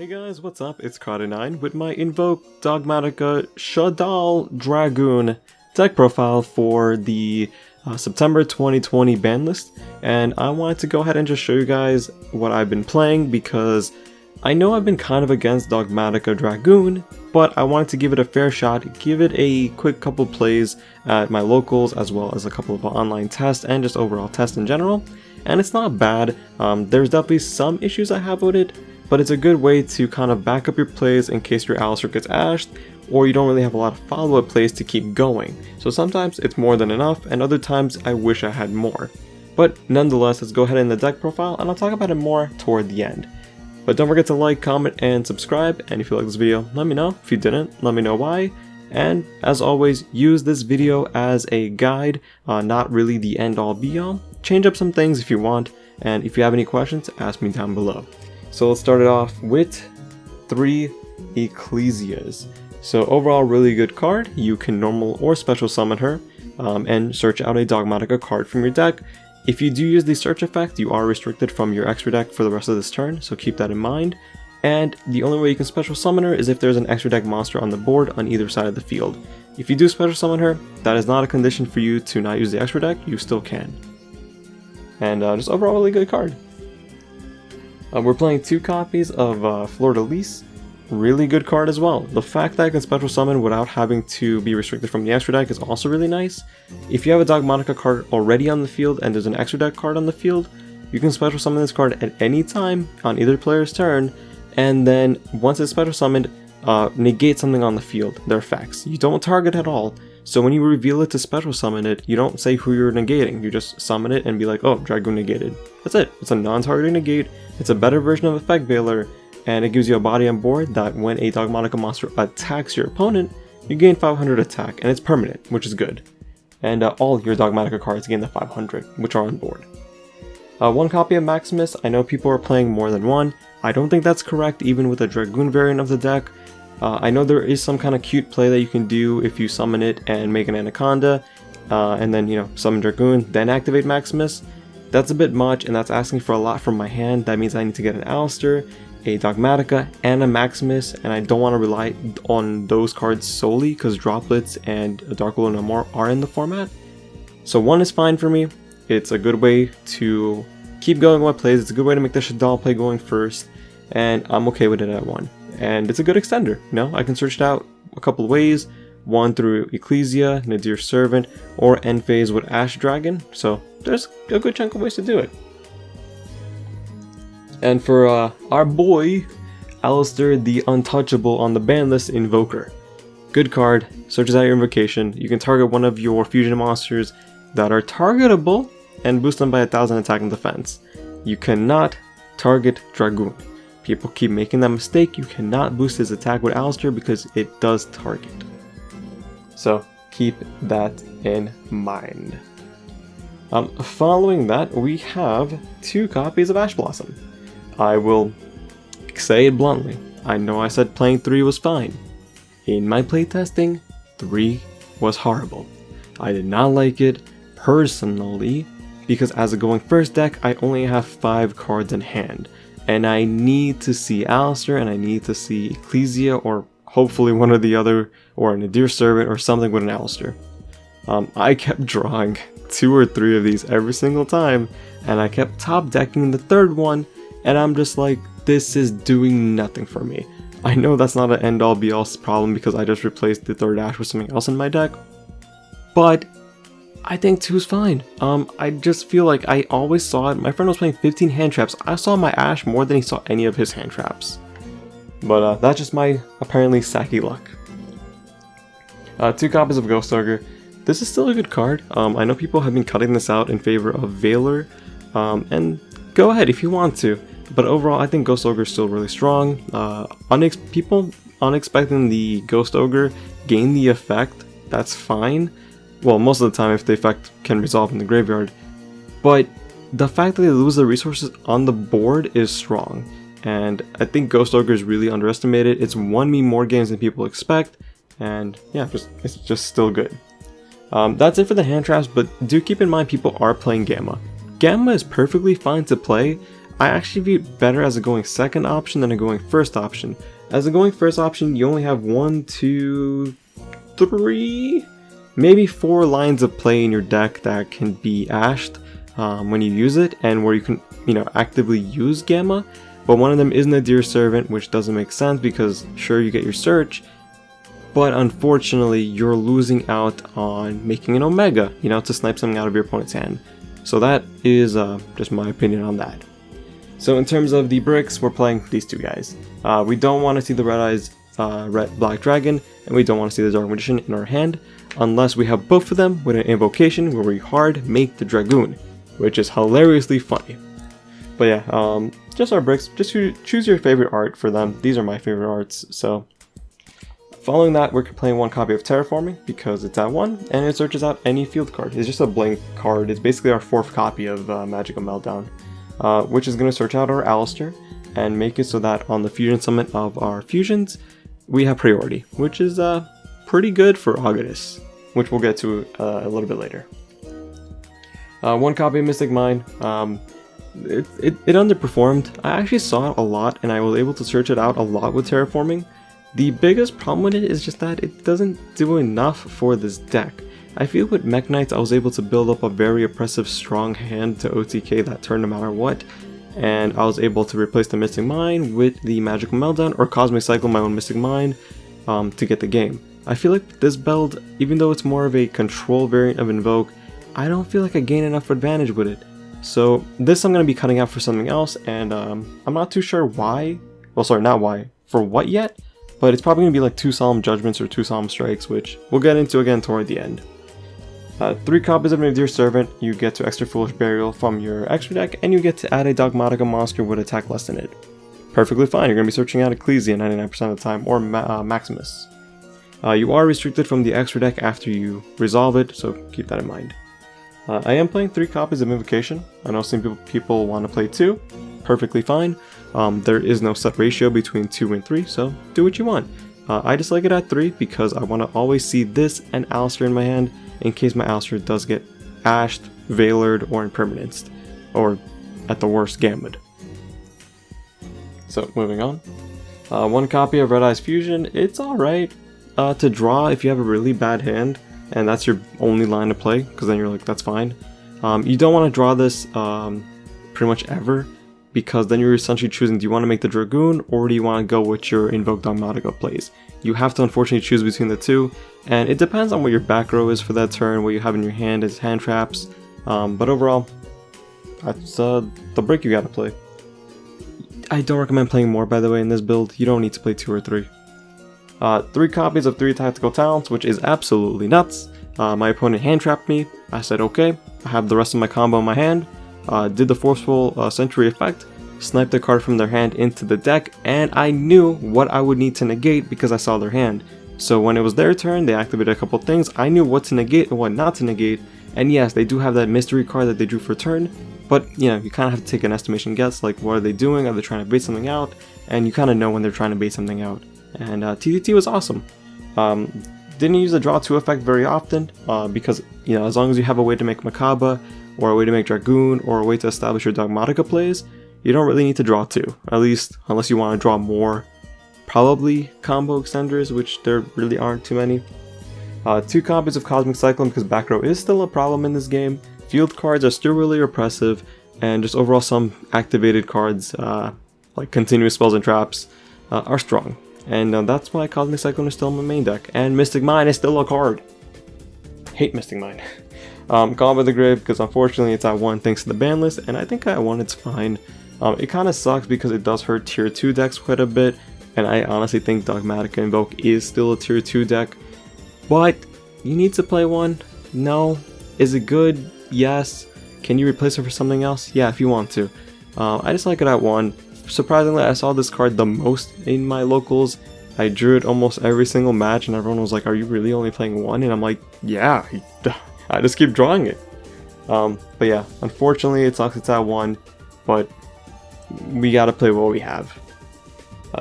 Hey guys, what's up? It's Carter9 with my Invoked Dogmatika Dragoon deck profile for the September 2020 Banlist, and I wanted to go ahead and just show you guys what I've been playing because I know I've been kind of against Dogmatika Dragoon, but I wanted to give it a fair shot, give it a quick couple plays at my locals as well as a couple of online tests and just overall tests in general, and it's not bad. There's definitely some issues I have with it, but it's a good way to kind of back up your plays in case your Alistair gets ashed, or you don't really have a lot of follow-up plays to keep going. So sometimes it's more than enough, and other times I wish I had more. But nonetheless, let's go ahead in the deck profile, and I'll talk about it more toward the end. But don't forget to like, comment, and subscribe, and if you like this video, let me know. If you didn't, let me know why. And as always, use this video as a guide, not really the end-all be-all. Change up some things if you want, and if you have any questions, ask me down below. So let's start it off with 3 Ecclesias. So overall, really good card. You can normal or special summon her and search out a Dogmatika card from your deck. If you do use the search effect, you are restricted from your extra deck for the rest of this turn, so keep that in mind. And the only way you can special summon her is if there's an extra deck monster on the board on either side of the field. If you do special summon her, that is not a condition for you to not use the extra deck, you still can. And just overall, really good card. We're playing 2 copies of Fleur-de-Lis, really good card as well. The fact that I can special summon without having to be restricted from the extra deck is also really nice. If you have a Dogmatika card already on the field and there's an extra deck card on the field, you can special summon this card at any time on either player's turn, and then once it's special summoned, negate something on the field, their effects. You don't target at all, so when you reveal it to special summon it, you don't say who you're negating, you just summon it and be like, oh, Dragoon negated. That's it. It's a non-targeting negate, it's a better version of Effect Veiler, and it gives you a body on board that when a Dogmatika monster attacks your opponent, you gain 500 attack, and it's permanent, which is good. And all your Dogmatika cards gain the 500, which are on board. 1 copy of Maximus. I know people are playing more than one. I don't think that's correct, even with a Dragoon variant of the deck. I know there is some kind of cute play that you can do if you summon it and make an Anaconda, and then, summon Dragoon, then activate Maximus. That's a bit much, and that's asking for a lot from my hand. That means I need to get an Alistair, a Dogmatika, and a Maximus, and I don't want to rely on those cards solely because Droplets and Dark Will No More are in the format. So 1 is fine for me. It's a good way to keep going with plays. It's a good way to make the Shadal play going first, and I'm okay with it at 1. And it's a good extender, I can search it out a couple of ways. 1 through Ecclesia, Nadir Servant, or end phase with Ash Dragon, so there's a good chunk of ways to do it. And for our boy, Alistair the Untouchable on the ban list, Invoker. Good card, searches out your invocation, you can target one of your fusion monsters that are targetable and boost them by 1000 attack and defense. You cannot target Dragoon. People keep making that mistake. You cannot boost his attack with Alistair because it does target. So keep that in mind. Following that, we have 2 copies of Ash Blossom. I will say it bluntly. I know I said playing 3 was fine. In my playtesting, 3 was horrible. I did not like it personally because as a going first deck, I only have 5 cards in hand. And I need to see Alistair, and I need to see Ecclesia, or hopefully one or the other, or a Nadir Servant, or something with an Alistair. I kept drawing 2 or 3 of these every single time, and I kept top decking the 3rd one, and I'm just like, this is doing nothing for me. I know that's not an end-all be-all problem because I just replaced the 3rd Ash with something else in my deck, but I think 2 is fine. I just feel like I always saw it. My friend was playing 15 hand traps. I saw my Ash more than he saw any of his hand traps. But that's just my apparently sacky luck. 2 copies of Ghost Ogre. This is still a good card. I know people have been cutting this out in favor of Veiler, and go ahead if you want to. But overall, I think Ghost Ogre is still really strong. People unexpecting the Ghost Ogre gain the effect. That's fine. Well, most of the time if the effect can resolve in the graveyard, but the fact that they lose the resources on the board is strong, and I think Ghost Ogre is really underestimated. It's won me more games than people expect, and yeah, it's just still good. That's it for the hand traps, but do keep in mind people are playing Gamma. Gamma is perfectly fine to play. I actually view it better as a going second option than a going first option. As a going first option, you only have 1, 2, 3, maybe 4 lines of play in your deck that can be ashed when you use it, and where you can, actively use Gamma. But one of them is Nadir's Servant, which doesn't make sense because sure, you get your search, but unfortunately you're losing out on making an Omega, to snipe something out of your opponent's hand. So that is just my opinion on that. So in terms of the bricks, we're playing these two guys. We don't want to see the Red Eyes Black Dragon, and we don't want to see the Dark Magician in our hand, unless we have both of them with an invocation where we hard make the Dragoon, which is hilariously funny. But yeah, just our bricks. Just choose your favorite art for them. These are my favorite arts. So following that, we're playing 1 copy of Terraforming because it's at 1, and it searches out any field card. It's just a blank card. It's basically our 4th copy of Magical Meltdown, which is going to search out our Alistair and make it so that on the fusion summit of our fusions, we have priority, which is pretty good for Augustus, which we'll get to a little bit later. 1 copy of Mystic Mine. It underperformed. I actually saw it a lot, and I was able to search it out a lot with Terraforming. The biggest problem with it is just that it doesn't do enough for this deck. I feel with Mech Knights I was able to build up a very oppressive strong hand to OTK that turn no matter what, and I was able to replace the Mystic Mine with the Magical Meltdown or Cosmic Cycle my own Mystic Mine to get the game. I feel like this build, even though it's more of a control variant of Invoke, I don't feel like I gain enough advantage with it. So this I'm going to be cutting out for something else, and I'm not too sure why, well sorry, not why, for what yet, but it's probably going to be like 2 Solemn Judgments or 2 Solemn Strikes, which we'll get into again toward the end. 3 copies of Nadir's Servant, you get to extra Foolish Burial from your extra deck, and you get to add a Dogmatika monster with attack less than it. Perfectly fine, you're going to be searching out Ecclesia 99% of the time, or Maximus. You are restricted from the extra deck after you resolve it, so keep that in mind. I am playing 3 copies of Invocation. I know some people want to play 2, perfectly fine. There is no set ratio between 2 and 3, so do what you want. I just like it at 3 because I want to always see this and Alistair in my hand in case my Alistair does get ashed, veilered, or impermanenced, or at the worst, gammed. So moving on. 1 copy of Red Eyes Fusion, it's alright to draw if you have a really bad hand, and that's your only line to play, because then you're like, that's fine. You don't want to draw this pretty much ever, because then you're essentially choosing, do you want to make the Dragoon, or do you want to go with your Invoked Dogmatika plays? You have to unfortunately choose between the two, and it depends on what your back row is for that turn, what you have in your hand as hand traps, but overall, that's the brick you gotta play. I don't recommend playing more, by the way, in this build. You don't need to play 2 or 3. 3 copies of 3 Tactical Talents, which is absolutely nuts. My opponent hand trapped me. I said okay, I have the rest of my combo in my hand, did the Forceful Sentry effect, sniped a card from their hand into the deck, and I knew what I would need to negate because I saw their hand. So when it was their turn, they activated a couple things. I knew what to negate and what not to negate, and yes, they do have that mystery card that they drew for turn, but you kind of have to take an estimation guess, like what are they doing, are they trying to bait something out, and you kind of know when they're trying to bait something out. And TTT was awesome. Didn't use the draw 2 effect very often, because as long as you have a way to make Makaba, or a way to make Dragoon, or a way to establish your Dogmatika plays, you don't really need to draw 2, at least unless you want to draw more, probably combo extenders, which there really aren't too many. 2 copies of Cosmic Cyclone because back row is still a problem in this game, field cards are still really oppressive, and just overall some activated cards, like continuous spells and traps, are strong. And that's why Cosmic Cyclone is still in my main deck, and Mystic Mine is still a card. Hate Mystic Mine. Gone by the Grave because unfortunately it's at 1 thanks to the ban list, and I think at 1 it's fine. It kind of sucks because it does hurt tier 2 decks quite a bit, and I honestly think Dogmatika Invoke is still a tier 2 deck. But you need to play 1? No. Is it good? Yes. Can you replace it for something else? Yeah, if you want to. I just like it at 1. Surprisingly, I saw this card the most in my locals. I drew it almost every single match, and everyone was like, are you really only playing 1? And I'm like, yeah, I just keep drawing it. But yeah, unfortunately it sucks it's at 1, but we gotta play what we have.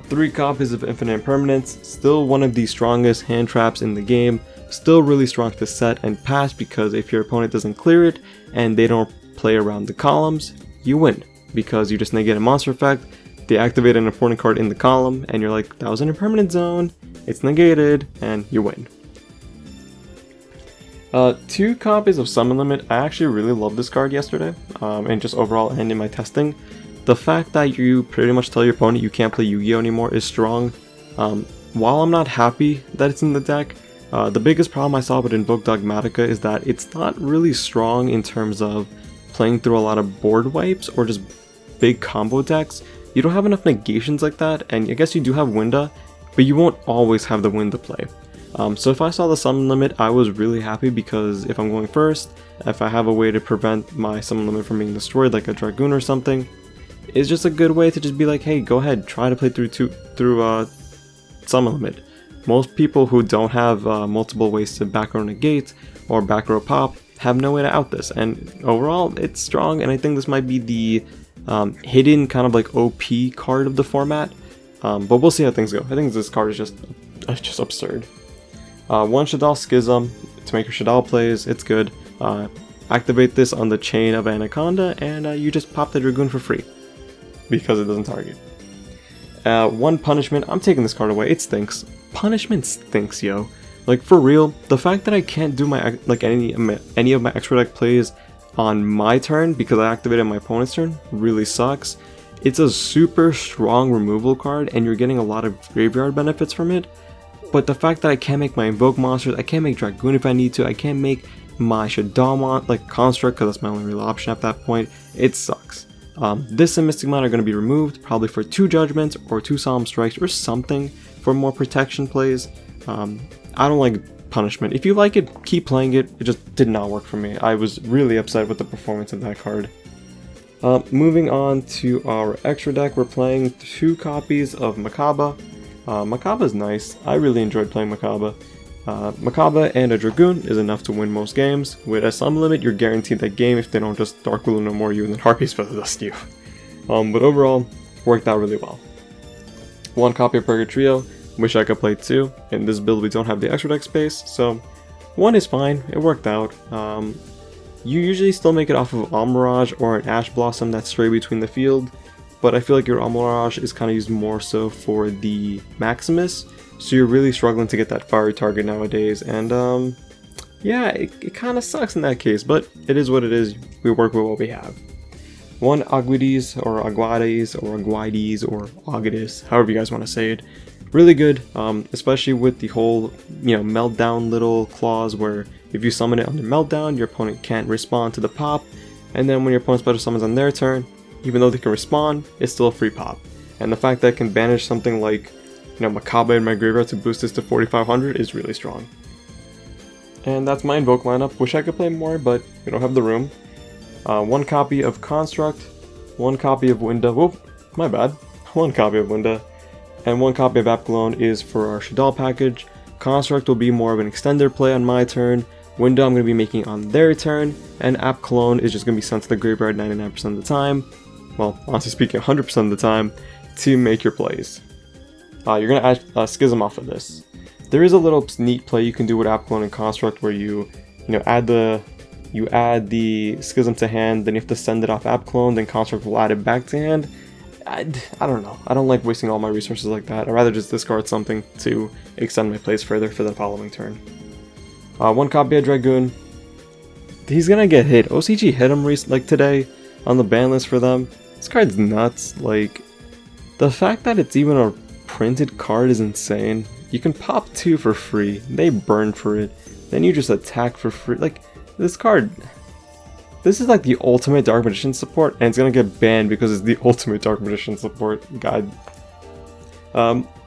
3 copies of Infinite Impermanence, still one of the strongest hand traps in the game, still really strong to set and pass because if your opponent doesn't clear it and they don't play around the columns, you win. because you just negate a monster effect, they activate an important card in the column, and you're like, that was an impermanent zone, it's negated, and you win. 2 copies of Summon Limit. I actually really loved this card yesterday, and just overall and in my testing. The fact that you pretty much tell your opponent you can't play Yu-Gi-Oh anymore is strong. While I'm not happy that it's in the deck, the biggest problem I saw with Invoked Dogmatika is that it's not really strong in terms of playing through a lot of board wipes or just big combo decks. You don't have enough negations like that, and I guess you do have Winda, but you won't always have the Winda play. So if I saw the Summon Limit, I was really happy, because if I'm going first, if I have a way to prevent my Summon Limit from being destroyed, like a Dragoon or something, it's just a good way to just be like, hey, go ahead, try to play through Summon Limit. Most people who don't have multiple ways to back row negate or back row pop have no way to out this, and overall it's strong, and I think this might be the hidden kind of like OP card of the format, but we'll see how things go. I think this card is just absurd. 1 Shadal Schism to make your Shadal plays, it's good. Activate this on the Chain of Anaconda, and you just pop the Dragoon for free, because it doesn't target. 1 Punishment, I'm taking this card away, it stinks. Punishment stinks, yo. Like, for real, the fact that I can't do my any of my extra deck plays on my turn because I activated my opponent's turn really sucks. It's a super strong removal card, and you're getting a lot of graveyard benefits from it. But the fact that I can't make my Invoke monsters, I can't make Dragoon if I need to, I can't make my Shadal Construct because that's my only real option at that point, it sucks. This and Mystic Mine are going to be removed, probably for 2 Judgments or 2 Solemn Strikes or something for more protection plays. I don't like Punishment. If you like it, keep playing it. It just did not work for me. I was really upset with the performance of that card. Moving on to our extra deck, we're playing 2 copies of Makaba. Makaba's nice. I really enjoyed playing Makaba. Makaba and a Dragoon is enough to win most games. With a Summon Limit, you're guaranteed that game if they don't just Dark Will No More you and then Harpies Feather Dust you. But overall, worked out really well. 1 copy of Purgatrio. Wish I could play 2. In this build we don't have the extra deck space, so 1 is fine, it worked out. You usually still make it off of Almirage or an Ash Blossom that's stray between the field, but I feel like your Almirage is kind of used more so for the Maximus, so you're really struggling to get that fiery target nowadays, and yeah, it kind of sucks in that case, but it is what it is, we work with what we have. 1 Aguides or Aguades or Aguides or Aguides, however you guys want to say it. Really good, especially with the whole, meltdown little clause where if you summon it under meltdown, your opponent can't respond to the pop, and then when your opponent special summons on their turn, even though they can respond, it's still a free pop. And the fact that I can banish something like, Makaba in my graveyard to boost this to 4500 is really strong. And that's my Invoke lineup. Wish I could play more, but we don't have the room. 1 copy of Construct, 1 copy of Winda, whoop, my bad, 1 copy of Winda, and 1 copy of Apclone is for our Shadal package. Construct will be more of an extended play on my turn, Winda I'm going to be making on their turn, and Apclone is just going to be sent to the graveyard 99% of the time, well, honestly speaking 100% of the time, to make your plays. You're going to add Schism off of this. There is a little neat play you can do with Apclone and Construct where you add the Schism to hand, then you have to send it off Apclone, then Construct will add it back to hand. I don't know. I don't like wasting all my resources like that. I'd rather just discard something to extend my plays further for the following turn. 1 copy of Dragoon. He's gonna get hit. OCG hit him today on the ban list for them. This card's nuts. Like, the fact that it's even a printed card is insane. You can pop 2 for free. They burn for it. Then you just attack for free. Like, this card... This is like the ultimate Dark Magician support, and it's gonna get banned because it's the ultimate Dark Magician support. God.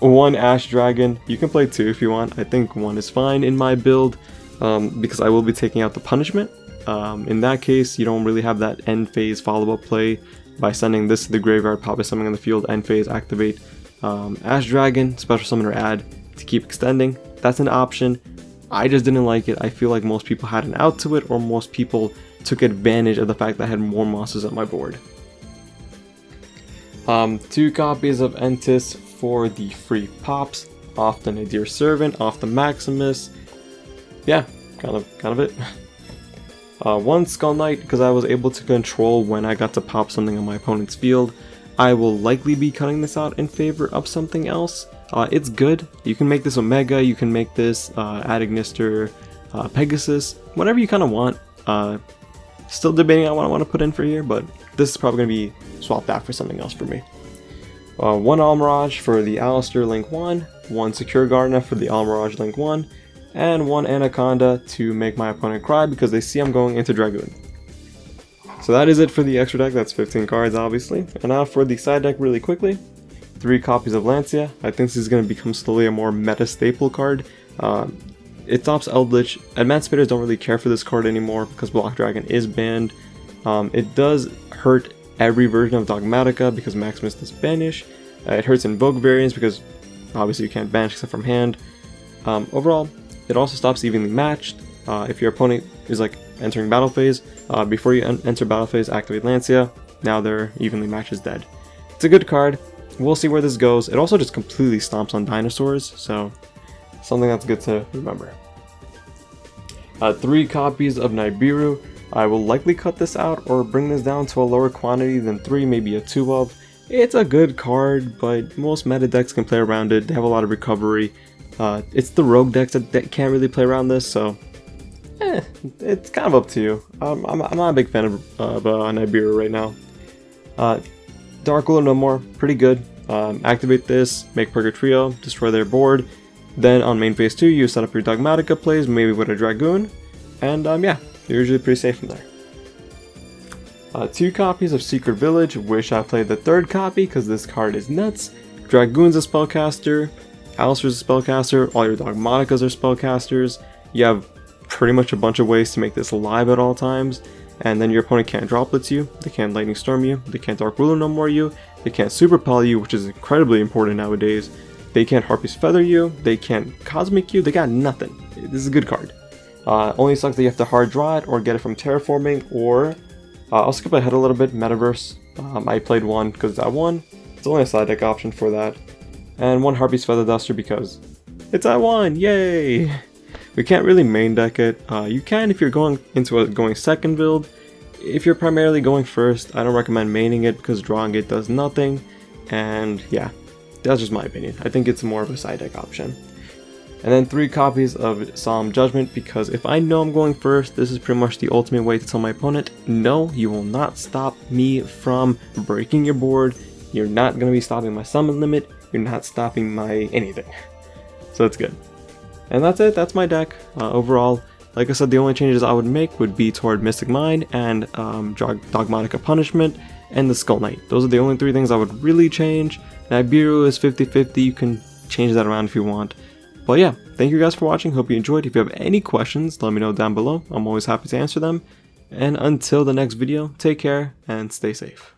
1 Ash Dragon. You can play 2 if you want. I think 1 is fine in my build, because I will be taking out the Punishment. In that case, you don't really have that end phase follow-up play by sending this to the graveyard, pop something on the field, end phase, activate Ash Dragon, special summon or add to keep extending. That's an option. I just didn't like it. I feel like most people had an out to it, or most people took advantage of the fact that I had more monsters on my board. 2 copies of Entis for the free pops, off the Nadir Servant, off the Maximus. Yeah, kind of it. One Skull Knight, because I was able to control when I got to pop something on my opponent's field. I will likely be cutting this out in favor of something else. It's good. You can make this Omega, you can make this Adignister, Pegasus, whatever you kind of want. Still debating on what I want to put in for here, but this is probably going to be swapped out for something else for me. One Almirage for the Alistair Link 1, one Secure Gardener for the Almirage Link 1, and one Anaconda to make my opponent cry because they see I'm going into Dragoon. So that is it for the extra deck. That's 15 cards obviously. And now for the side deck really quickly. 3 copies of Lancia. I think this is going to become slowly a more meta staple card. It stops Eldritch. Emancipators don't really care for this card anymore because Block Dragon is banned. It does hurt every version of Dogmatika because Maximus does banish. It hurts Invoke variants because obviously you can't banish except from hand. Overall, it also stops evenly matched. If your opponent is like entering battle phase, before you enter battle phase, activate Lancia. Now their evenly matched is dead. It's a good card. We'll see where this goes. It also just completely stomps on dinosaurs, so something that's good to remember. 3 copies of Nibiru. I will likely cut this out or bring this down to a lower quantity than 3, maybe a 2 of. It's a good card, but most meta decks can play around it. They have a lot of recovery. It's the rogue decks that can't really play around this, so it's kind of up to you. I'm not a big fan of Nibiru right now. Dark Ruler no more, pretty good. Activate this, make Purgatrio, destroy their board. Then on main phase 2, you set up your Dogmatika plays, maybe with a Dragoon, and yeah, you're usually pretty safe from there. 2 copies of Secret Village. Wish I played the 3rd copy because this card is nuts. Dragoon's a spellcaster, Alistair's a spellcaster, all your Dogmatikas are spellcasters. You have pretty much a bunch of ways to make this live at all times, and then your opponent can't Droplets you, they can't Lightning Storm you, they can't Dark Ruler no more you, they can't Super Pal you, which is incredibly important nowadays, they can't Harpy's Feather you, they can't Cosmic you, they got nothing. This is a good card. Only sucks that you have to hard draw it or get it from Terraforming, or I'll skip ahead a little bit, Metaverse. I played one because I won. It's only a side deck option for that. And one Harpy's Feather Duster because it's I won, yay! We can't really main deck it. You can if you're going into a second build. If you're primarily going first, I don't recommend maining it because drawing it does nothing. And yeah, that's just my opinion. I think it's more of a side deck option. And then 3 copies of Solemn Judgment because if I know I'm going first, this is pretty much the ultimate way to tell my opponent, no, you will not stop me from breaking your board. You're not going to be stopping my summon limit. You're not stopping my anything. So that's good. And that's it. That's my deck. Overall, like I said, the only changes I would make would be toward Mystic Mind and Dogmatika Punishment and the Skull Knight. Those are the only 3 things I would really change. Nibiru is 50-50. You can change that around if you want. But yeah, thank you guys for watching. Hope you enjoyed. If you have any questions, let me know down below. I'm always happy to answer them. And until the next video, take care and stay safe.